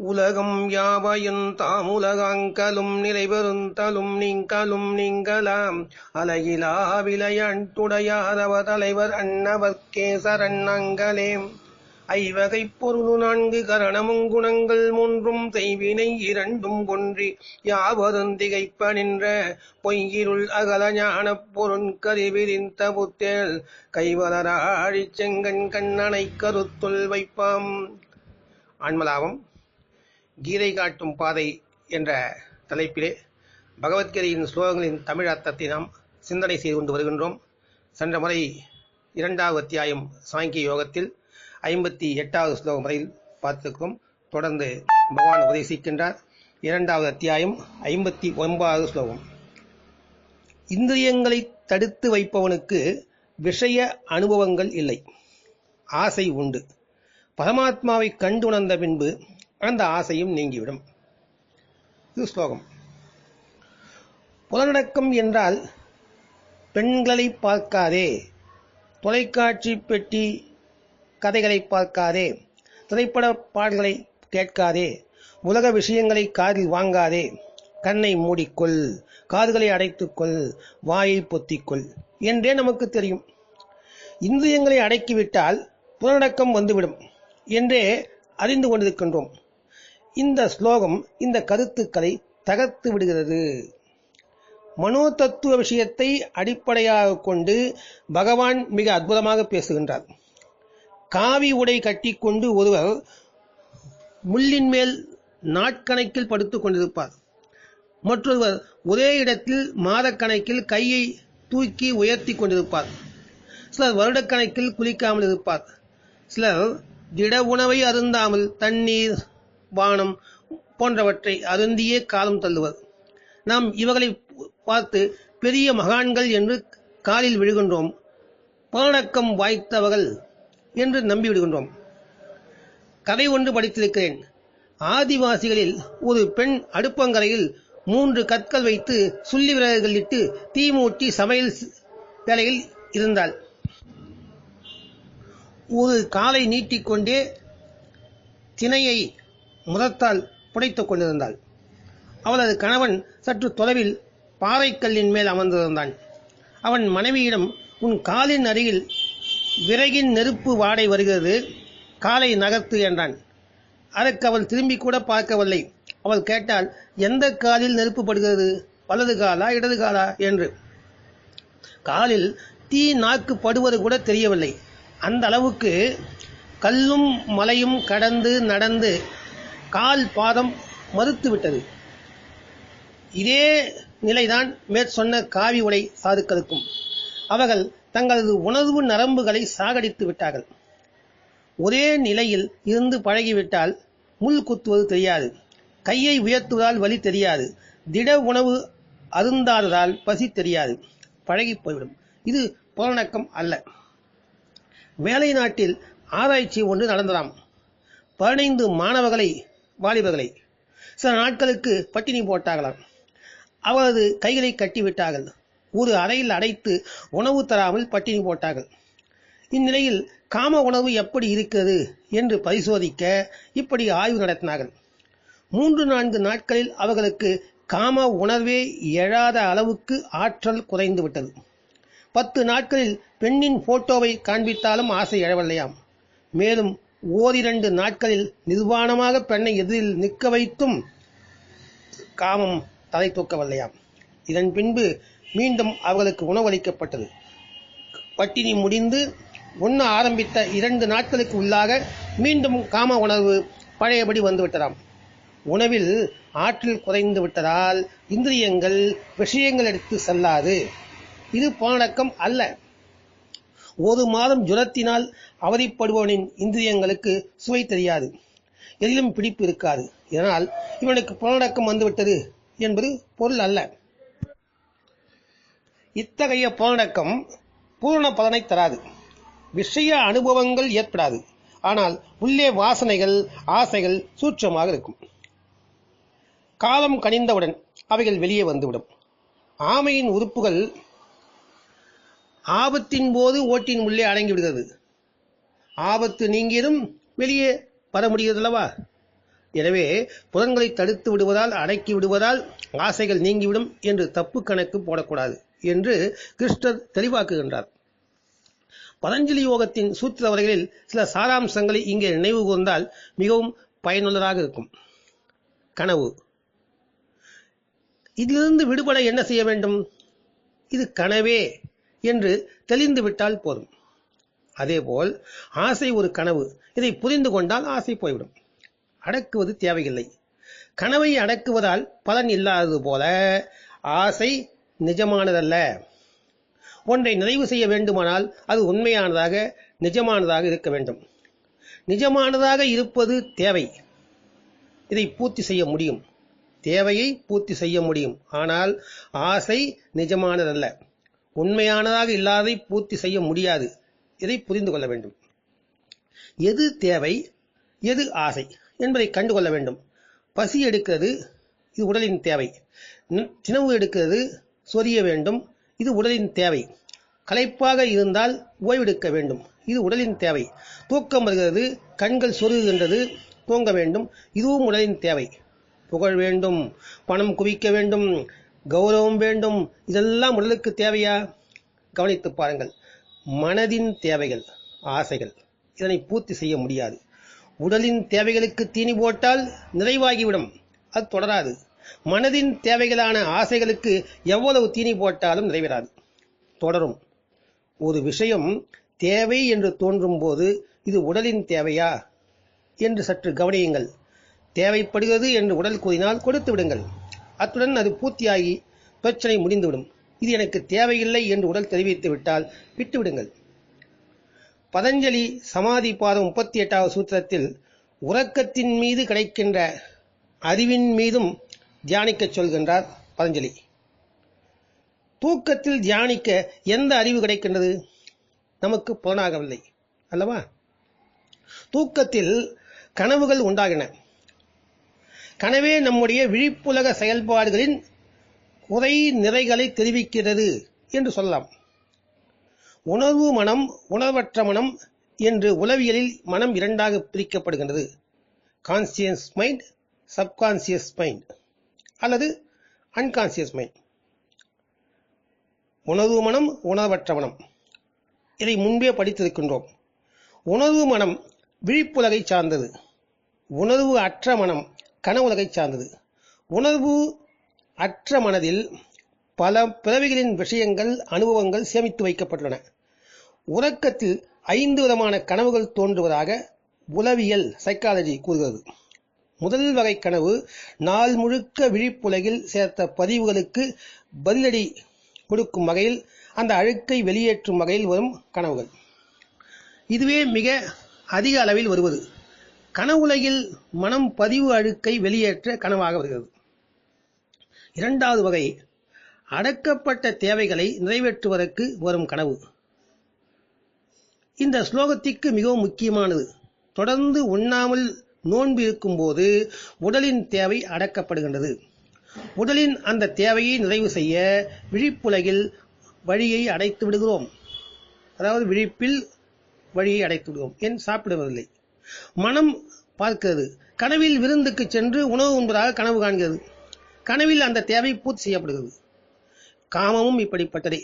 உலகம் யாவையும் தாமுலகாங்கலும் நிலைபெறுந்தலும் நீங்களும் நீங்களாம் அலகிலா விளையாட்டுடையாரவ தலைவர் அன்னவர்க்கே சரணங்களே. ஐவகைப் பொருளு நான்கு கரணமும் குணங்கள் மூன்றும் செய்வினை இரண்டும் கொன்றி யாவரும் திகைப்ப நின்ற பொய்யிருள் அகல ஞானப் பொருண்கருவிரிந்த புத்தேல் கைவலராழிச் செங்கண் கண்ணனை கருத்துள் வைப்பாம். ஆன்மலாபம் கீதை காட்டும் பாதை என்ற தலைப்பிலே பகவத்கீதையின் ஸ்லோகங்களின் தமிழ் அர்த்தத்தை நாம் சிந்தனை செய்து கொண்டு வருகின்றோம். சென்ற முறை 2வது அத்தியாயம் சாங்கிய யோகத்தில் 58வது ஸ்லோகம் வரையில் பார்த்திருக்கிறோம். தொடர்ந்து பகவான் உபதேசிக்கின்றார். 2வது அத்தியாயம் 59வது ஸ்லோகம். இந்திரியங்களை தடுத்து வைப்பவனுக்கு விஷய அனுபவங்கள் இல்லை, ஆசை உண்டு. பரமாத்மாவை கண்டுணர்ந்த பின்பு அந்த ஆசையும் நீங்கிவிடும். இது ஸ்லோகம். புலனடக்கம் என்றால் பெண்களை பார்க்காதே, தொலைக்காட்சி பெட்டி கதைகளை பார்க்காதே, திரைப்பட பாடல்களை கேட்காதே, உலக விஷயங்களை காதில் வாங்காதே, கண்ணை மூடிக்கொள், காதுகளை அடைத்துக்கொள், வாயை பொத்திக்கொள் என்றே நமக்கு தெரியும். இந்திரியங்களை அடக்கிவிட்டால் புலனடக்கம் வந்துவிடும் என்றே அறிந்து கொண்டிருக்கின்றோம். இந்த ஸ்லோகம் இந்த கருத்துக்களை தகர்த்து விடுகிறது. மனோ தத்துவ விஷயத்தை அடிப்படையாக கொண்டு பகவான் மிக அற்புதமாக பேசுகின்றார். காவி உடை கட்டிக்கொண்டு ஒருவர் முள்ளின் மேல் நாட்கணக்கில் படுத்துக் கொண்டிருப்பார். மற்றொருவர் ஒரே இடத்தில் மாதக்கணக்கில் கையை தூக்கி உயர்த்தி கொண்டிருப்பார். சிலர் வருடக்கணக்கில் குளிக்காமல் இருப்பார். சிலர் திட உணவை அருந்தாமல் தண்ணீர் பானம் போன்றவற்றை அருந்தியே காலம் தள்ளுவர். நாம் இவர்களை பார்த்து பெரிய மகான்கள் என்று காலில் விழுகின்றோம். புலனடக்கம் வாய்த்தவர்கள் என்று நம்பிவிடுகின்றோம். கதை ஒன்று படித்திருக்கிறேன். ஆதிவாசிகளில் ஒரு பெண் அடுப்பங்கரையில் 3 கற்கள் வைத்து சுள்ளி விறகுகள் இட்டு தீ மூட்டி சமையல் வேலையில் இருந்தாள். ஒரு காலை நீட்டிக்கொண்டே திணையை முரத்தால் புடைத்துக் கொண்டிருந்தாள். அவளது கணவன் சற்று தொலைவில் பாறைக்கல்லின் மேல் அமர்ந்திருந்தான். அவன் மனைவியிடம், உன் காலின் அருகில் விறகின் நெருப்பு வாடை வருகிறது, காலை நகர்த்து என்றான். அதற்கு அவள் திரும்பி கூட பார்க்கவில்லை. அவள் கேட்டாள், எந்த காலில் நெருப்பு படுகிறது, வலது காலா இடது காலா என்று. காலில் தீ நாக்கு படுவது கூட தெரியவில்லை. அந்த அளவுக்கு கல்லும் மலையும் கடந்து நடந்து கால் பாதம் மறுத்துவிட்டது. இதே நிலைதான் மேற்சொன்ன காவி உடை சாதுக்களுக்கும். அவர்கள் தங்களது உணர்வு நரம்புகளை சாகடித்து விட்டார்கள். ஒரே நிலையில் இருந்து பழகிவிட்டால் முள் குத்துவது தெரியாது, கையை உயர்த்துவதால் வலி தெரியாது, திட உணவு அருந்தாததால் பசி தெரியாது, பழகி போய்விடும். இது புலனடக்கம் அல்ல. வேலை நாட்டில் ஆராய்ச்சி ஒன்று நடந்ததாம். 15 வாலிபர்களை சில நாட்களுக்கு பட்டினி போட்டார்களாம். அவரது கைகளை கட்டிவிட்டார்கள். ஒரு அறையில் அடைத்து உணவு தராமல் பட்டினி போட்டார்கள். இந்நிலையில் காம உணவு எப்படி இருக்கிறது என்று பரிசோதிக்க இப்படி ஆய்வு நடத்தினார்கள். 3-4 நாட்களில் அவர்களுக்கு காம உணர்வே எழாத அளவுக்கு ஆற்றல் குறைந்து விட்டது. 10 நாட்களில் பெண்ணின் போட்டோவை காண்பித்தாலும் ஆசை எழவில்லையாம். மேலும் 1-2 நாட்களில் நிர்வாணமாக பெண்ணை எதிரில் நிற்க வைத்தும் காமம் தலை தூக்கவில்லையாம். இதன் பின்பு மீண்டும் அவர்களுக்கு உணவளிக்கப்பட்டது. பட்டினி முடிந்து உண்ண ஆரம்பித்த 2 நாட்களுக்கு உள்ளாக மீண்டும் காம உணர்வு பழையபடி வந்துவிட்டதாம். உணவில் ஆற்றல் குறைந்து விட்டதால் இந்திரியங்கள் விஷயங்கள் எடுத்து செல்லாது. இது புலனடக்கம் அல்ல. 1 மாதம் ஜுரத்தினால் அவதிப்படுபவனின் இந்திரியங்களுக்கு சுவை தெரியாது, எதிலும் பிடிப்பு இருக்காது. இதனால் இவனுக்கு புலனடக்கம் வந்துவிட்டது என்பது பொருள் அல்ல. இத்தகைய புலனடக்கம் பூரண பலனை தராது. விஷய அனுபவங்கள் ஏற்படாது. ஆனால் உள்ளே வாசனைகள், ஆசைகள் சூட்சமாக இருக்கும். காலம் கனிந்தவுடன் அவைகள் வெளியே வந்துவிடும். ஆமையின் உறுப்புகள் ஆபத்தின் போது ஓட்டின் உள்ளே அடங்கி விடுகிறது. ஆபத்து நீங்கியதும் வெளியே வர முடிகிறது அல்லவா? எனவே புலன்களை தடுத்து விடுவதால், அடக்கி விடுவதால் ஆசைகள் நீங்கிவிடும் என்று தப்பு கணக்கு போடக்கூடாது என்று கிருஷ்ணர் தெளிவாக்குகின்றார். பதஞ்சலி யோகத்தின் சூத்திர வரைகளில் சில சாராம்சங்களை இங்கே நினைவு கூர்ந்தால் மிகவும் பயனுள்ளதாக இருக்கும். கனவு. இதிலிருந்து விடுபட என்ன செய்ய வேண்டும்? இது கனவே என்று தெளிந்துவிட்டால் போதும். அதேபோல் ஆசை ஒரு கனவு. இதை புரிந்து கொண்டால் ஆசை போய்விடும். அடக்குவது தேவையில்லை. கனவை அடக்குவதால் பலன் இல்லாதது போல ஆசை நிஜமானதல்ல. ஒன்றை நிறைவு செய்ய வேண்டுமானால் அது உண்மையானதாக, நிஜமானதாக இருக்க வேண்டும். நிஜமானதாக இருப்பது தேவை. இதை பூர்த்தி செய்ய முடியும். தேவையை பூர்த்தி செய்ய முடியும். ஆனால் ஆசை நிஜமானதல்ல. உண்மையானதாக இல்லாதை பூர்த்தி செய்ய முடியாது. இதை புரிந்து கொள்ள வேண்டும். எது தேவை, எது ஆசை என்பதை கண்டுகொள்ள வேண்டும். பசி எடுக்கிறது, இது உடலின் தேவை. தினவு எடுக்கிறது, சொரிய வேண்டும், இது உடலின் தேவை. களைப்பாக இருந்தால் ஓய்வெடுக்க வேண்டும், இது உடலின் தேவை. தூக்கம் வருகிறது, கண்கள் சொருகுகின்றது, தூங்க வேண்டும், இதுவும் உடலின் தேவை. புகழ் வேண்டும், பணம் குவிக்க வேண்டும், கௌரவம் வேண்டும், இதெல்லாம் உடலுக்கு தேவையா? கவனித்து பாருங்கள். மனதின் தேவைகள், ஆசைகள். இதனை பூர்த்தி செய்ய முடியாது. உடலின் தேவைகளுக்கு தீனி போட்டால் நிறைவாகிவிடும், அது தொடராது. மனதின் தேவைகளான ஆசைகளுக்கு எவ்வளவு தீனி போட்டாலும் நிறைவேறாது, தொடரும். ஒரு விஷயம் தேவை என்று தோன்றும் போது இது உடலின் தேவையா என்று சற்று கவனியுங்கள். தேவைப்படுகிறது என்று உடல் கூறினால் கொடுத்து விடுங்கள். அத்துடன் அது பூர்த்தியாகி பிரச்சனை முடிந்துவிடும். இது எனக்கு தேவையில்லை என்று உடல் தெரிவித்து விட்டால் விட்டுவிடுங்கள். பதஞ்சலி சமாதி பாதம் 38வது சூத்திரத்தில் உறக்கத்தின் மீது கிடைக்கின்ற அறிவின் மீதும் தியானிக்க சொல்கின்றார் பதஞ்சலி. தூக்கத்தில் தியானிக்க எந்த அறிவு கிடைக்கின்றது? நமக்கு புலனாகவில்லை அல்லவா? தூக்கத்தில் கனவுகள் உண்டாகின. கனவே நம்முடைய விழிப்புலக செயல்பாடுகளின் குறை நிறைகளை தெரிவிக்கிறது என்று சொல்லலாம். உணர்வு மனம், உணர்வற்ற மனம் என்று உளவியலில் மனம் இரண்டாக பிரிக்கப்படுகின்றது. கான்சியஸ் மைண்ட், சப்கான்சியஸ் மைண்ட் அல்லது அன்கான்சியஸ் மைண்ட். உணர்வு மனம், உணர்வற்ற மனம். இதை முன்பே படித்திருக்கின்றோம். உணர்வு மனம் விழிப்புலகை சார்ந்தது. உணர்வு அற்ற மனம் கனவுலகை சார்ந்தது. உணர்வு அற்ற மனதில் பல பிறவிகளின் விஷயங்கள், அனுபவங்கள் சேமித்து வைக்கப்பட்டுள்ளன. உறக்கத்தில் 5 விதமான கனவுகள் தோன்றுவதாக உளவியல் சைக்காலஜி கூறுகிறது. முதல் வகை கனவு நாள் முழுக்க விழிப்புலகில் சேர்த்த பதிவுகளுக்கு பதிலடி கொடுக்கும் வகையில், அந்த அழுக்கை வெளியேற்றும் வகையில் வரும் கனவுகள். இதுவே மிக அதிக அளவில் வருவது. கனவுலகில் மனம் பதிவு அழுக்கை வெளியேற்ற கனவாக வருகிறது. இரண்டாவது வகை அடக்கப்பட்ட தேவைகளை நிறைவேற்றுவதற்கு வரும் கனவு. இந்த ஸ்லோகத்திற்கு மிகவும் முக்கியமானது. தொடர்ந்து உண்ணாமல் நோன்பு இருக்கும் போது உடலின் தேவை அடக்கப்படுகின்றது. உடலின் அந்த தேவையை நிறைவு செய்ய விழிப்புலகில் வழியை அடைத்து விடுகிறோம். அதாவது விழிப்பில் வழியை அடைத்து விடுகிறோம். ஏன் சாப்பிடுவதில்லை. மனம் பார்க்கிறது. கனவில் விருந்துக்கு சென்று உணவு உண்பதாக கனவு காண்கிறது. கனவில் அந்த தேவை பூர்த்தி செய்யப்படுகிறது. காமமும் இப்படிப்பட்டதே.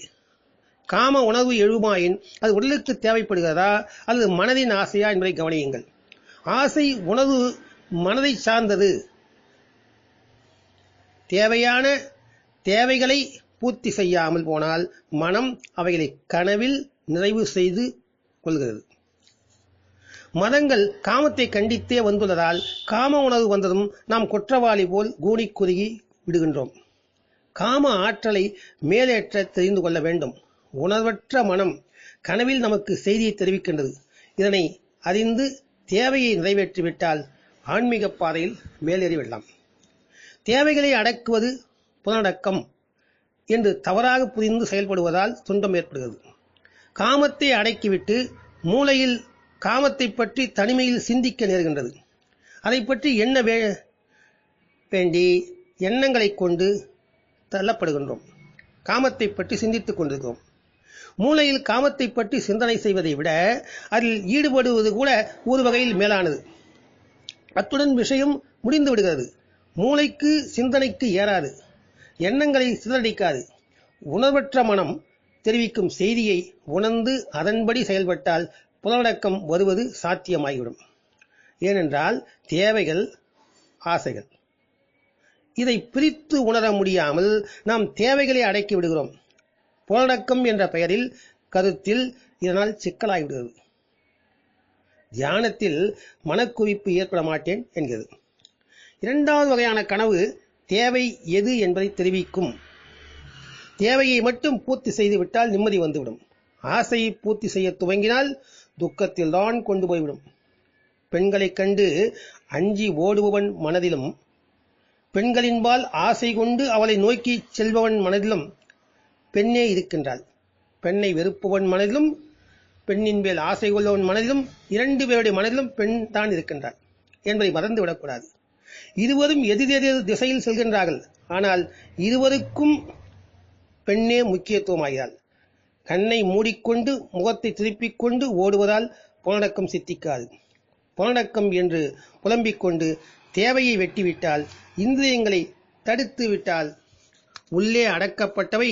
காம உணர்வு எழுமாயின் அது உடலுக்கு தேவைப்படுகிறதா அல்லது மனதின் ஆசையா என்பதை கவனியுங்கள். ஆசை உணர்வு மனதை சார்ந்தது. தேவையான தேவைகளை பூர்த்தி செய்யாமல் போனால் மனம் அவைகளை கனவில் நிறைவு செய்து கொள்கிறது. மதங்கள் காமத்தை கண்டித்தே வந்துள்ளதால் காம உணர்வு வந்ததும் நாம் குற்றவாளி போல் கூனி குறுகி விடுகின்றோம். காம ஆற்றலை மேலேற்ற தெரிந்து கொள்ள வேண்டும். உணர்வற்ற மனம் கனவில் நமக்கு செய்தியை தெரிவிக்கின்றது. இதனை அறிந்து தேவையை நிறைவேற்றிவிட்டால் ஆன்மீக பாதையில் மேலேறிவிடலாம். தேவைகளை அடக்குவது புலனடக்கம் என்று தவறாக புரிந்து செயல்படுவதால் துன்பம் ஏற்படுகிறது. காமத்தை அடக்கிவிட்டு மூளையில் காமத்தை பற்றி தனிமையில் சிந்திக்க நேர்கின்றது. அதை பற்றி எண்ண வேண்டி எண்ணங்களை கொண்டு தள்ளப்படுகின்றோம். காமத்தை பற்றி சிந்தித்துக் கொண்டிருக்கிறோம். மூளையில் காமத்தை பற்றி சிந்தனை செய்வதை விட அதில் ஈடுபடுவது கூட ஒரு வகையில் மேலானது. அத்துடன் விஷயம் முடிந்து விடுகிறது. மூளைக்கு சிந்தனைக்கு ஏறாது, எண்ணங்களை சிதறடிக்காது. உணர்வற்ற மனம் தெரிவிக்கும் செய்தியை உணர்ந்து அதன்படி செயல்பட்டால் புலனடக்கம் வருவது சாத்தியமாகிவிடும். ஏனென்றால் தேவைகள், ஆசைகள், இதை பிரித்து உணர முடியாமல் நாம் தேவைகளை அடக்கி விடுகிறோம். புலனடக்கம் என்ற பெயரில் கருத்தில் இதனால் சிக்கலாகிவிடுகிறது. தியானத்தில் மனக்குவிப்பு ஏற்பட மாட்டேன் என்கிறது. இரண்டாவது வகையான கனவு தேவை எது என்பதை தெரிவிக்கும். தேவையை மட்டும் பூர்த்தி செய்துவிட்டால் நிம்மதி வந்துவிடும். ஆசையை பூர்த்தி செய்ய துவங்கினால் துக்கத்தில் தான் கொண்டு போய்விடும். பெண்களைக் கண்டு அஞ்சி ஓடுபவன் மனதிலும், பெண்களின்பால் ஆசை கொண்டு அவளை நோக்கி செல்பவன் மனதிலும் பெண்ணே இருக்கின்றாள். பெண்ணை வெறுப்பவன் மனதிலும், பெண்ணின் மேல் ஆசை கொள்ளவன் மனதிலும், இரண்டு பேருடைய மனதிலும் பெண் தான் இருக்கின்றாள் என்பதை மறந்துவிடக்கூடாது. இருவரும் எதிரெதிர் திசையில் செல்கின்றார்கள். ஆனால் இருவருக்கும் பெண்ணே முக்கியத்துவமாகிறாள். கண்ணை மூடிக்கொண்டு முகத்தை திருப்பிக் கொண்டு ஓடுவதால் புலனடக்கம் சித்திக்காது. புலனடக்கம் என்று புலம்பிக் கொண்டு தேவையை வெட்டிவிட்டால், இந்திரியங்களை தடுத்து விட்டால், உள்ளே அடக்கப்பட்டவை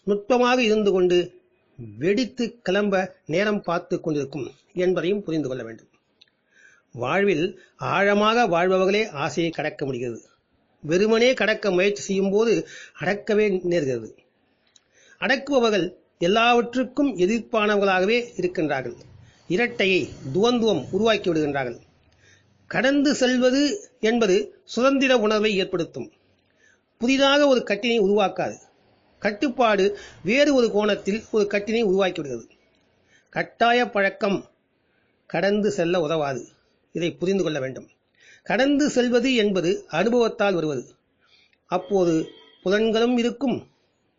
நுட்பமாக இருந்து கொண்டு வெடித்து கிளம்ப நேரம் பார்த்து கொண்டிருக்கும் என்பதையும் புரிந்து கொள்ள வேண்டும். வாழ்வில் ஆழமாக வாழ்பவர்களே ஆசையை கடக்க முடிகிறது. வெறுமனே கடக்க முயற்சி செய்யும் போது அடக்கவே நேர்கிறது. அடக்குபவர்கள் எல்லாவற்றுக்கும் எதிர்ப்பானவர்களாகவே இருக்கின்றார்கள். இரட்டையை, துவந்துவம் உருவாக்கி விடுகின்றார்கள். கடந்து செல்வது என்பது சுதந்திர உணர்வை ஏற்படுத்தும். புதிதாக ஒரு கட்டினை உருவாக்காது. கட்டுப்பாடு வேறு ஒரு கோணத்தில் ஒரு கட்டினை உருவாக்கிவிடுகிறது. கட்டாய பழக்கம் கடந்து செல்ல உதவாது. இதை புரிந்து கொள்ள வேண்டும். கடந்து செல்வது என்பது அனுபவத்தால் வருவது. அப்போது புலன்களும் இருக்கும்,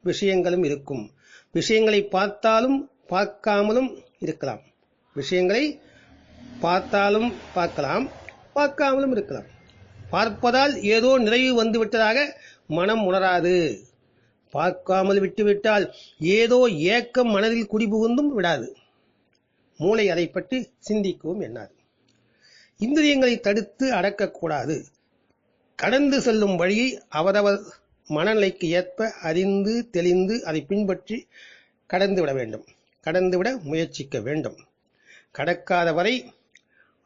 விஷயங்களும் இருக்கும். விஷயங்களை பார்த்தாலும் பார்க்காமலும் இருக்கலாம். விஷயங்களை பார்த்தாலும் பார்க்கலாம், பார்க்காமலும் இருக்கலாம். பார்ப்பதால் ஏதோ நிறைவு வந்துவிட்டதாக மனம் உணராது. பார்க்காமல் விட்டுவிட்டால் ஏதோ ஏக்கம் மனதில் குடிபுகுந்தும் விடாது. மூளை அதை பற்றி சிந்திக்கவும் எண்ணாது. இந்திரியங்களை தடுத்து அடக்கக்கூடாது. கடந்து செல்லும் வழியை அவரவர் மனநிலைக்கு ஏற்ப அறிந்து தெளிந்து அதை பின்பற்றி கடந்துவிட வேண்டும். கடந்துவிட முயற்சிக்க வேண்டும். கடக்காத வரை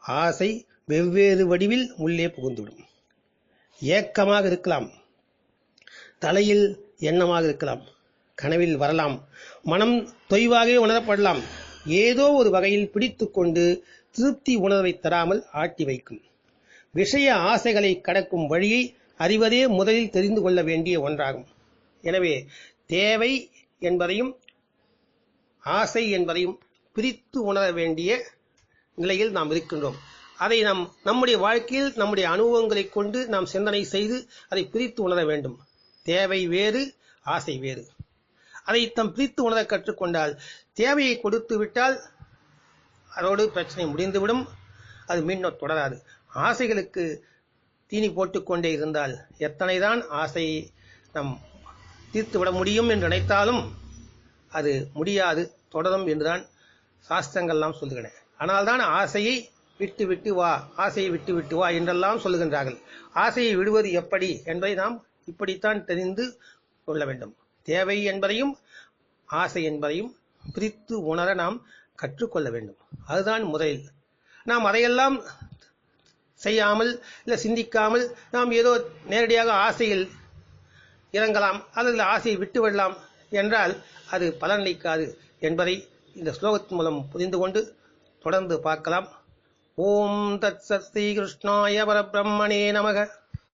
ஆசை வெவ்வேறு வடிவில் உள்ளே புகுந்துவிடும். ஏக்கமாக இருக்கலாம், தலையில் எண்ணமாக இருக்கலாம், கனவில் வரலாம், மனம் தொய்வாகவே உணரப்படலாம். ஏதோ ஒரு வகையில் பிடித்து கொண்டு திருப்தி உணர்வை தராமல் ஆட்டி வைக்கும். விஷய ஆசைகளை கடக்கும் வழியை அறிவதே முதலில் தெரிந்து கொள்ள வேண்டிய ஒன்றாகும். எனவே தேவை என்பதையும் ஆசை என்பதையும் பிரித்து உணர வேண்டிய நிலையில் நாம் இருக்கின்றோம். அதை நம்முடைய வாழ்க்கையில் நம்முடைய அனுபவங்களை கொண்டு நாம் சிந்தனை செய்து அதை பிரித்து உணர வேண்டும். தேவை வேறு, ஆசை வேறு. அதை பிரித்து உணர கற்றுக்கொண்டால், தேவையை கொடுத்து விட்டால் அதோடு பிரச்சனை முடிந்துவிடும். அது மீண்டும் தொடராது. ஆசைகளுக்கு தீனி போட்டுக்கொண்டே இருந்தால் எத்தனைதான் ஆசையை நாம் தீர்த்துவிட முடியும் என்று நினைத்தாலும் அது முடியாது, தொடரும் என்றுதான் சாஸ்திரங்கள்லாம் சொல்லுகின்றன. ஆனால்தான் ஆசையை விட்டு விட்டு வா, ஆசையை விட்டு விட்டு வா என்றெல்லாம் சொல்லுகின்றார்கள். ஆசையை விடுவது எப்படி என்பதை நாம் இப்படித்தான் தெரிந்து கொள்ள வேண்டும். தேவை என்பதையும் ஆசை என்பதையும் பிரித்து உணர நாம் கற்றுக்கொள்ள வேண்டும். அதுதான் முதலில். நாம் அதையெல்லாம் செய்யாமல் இல்லை சிந்திக்காமல் நாம் ஏதோ நேரடியாக ஆசையில் இறங்கலாம் அல்லது ஆசையை விட்டுவிடலாம் என்றால் அது பலனளிக்காது என்பதை இந்த ஸ்லோகத்தின் மூலம் புரிந்து கொண்டு தொடர்ந்து பார்க்கலாம். ஓம் தத் சத் ஸ்ரீ கிருஷ்ணாய பரபிரம்மணே நமக.